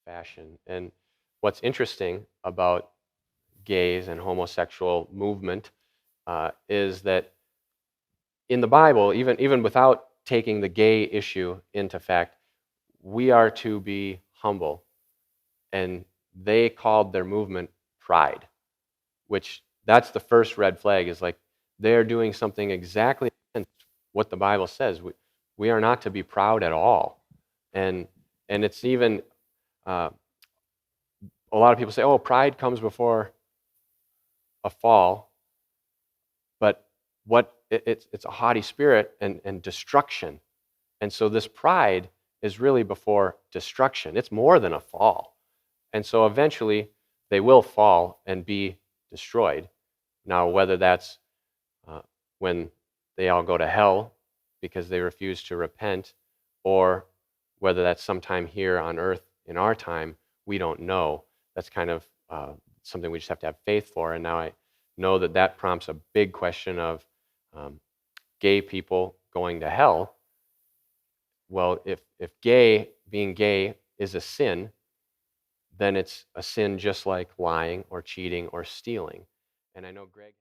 fashion. And what's interesting about gays and homosexual movement is that in the Bible, even without taking the gay issue into fact, we are to be humble. And they called their movement pride, which that's the first red flag is like they're doing something exactly against what the Bible says. We are not to be proud at all. And it's even uh, a lot of people say, oh, pride comes before a fall, but it's a haughty spirit and destruction. And so this pride is really before destruction. It's more than a fall. And so eventually they will fall and be destroyed. Now, whether that's uh, when they all go to hell because they refuse to repent, or whether that's sometime here on earth in our time, we don't know. That's kind of something we just have to have faith for. And now I know that that prompts a big question of um, gay people going to hell. Well, if being gay is a sin, then it's a sin just like lying or cheating or stealing. And I know Greg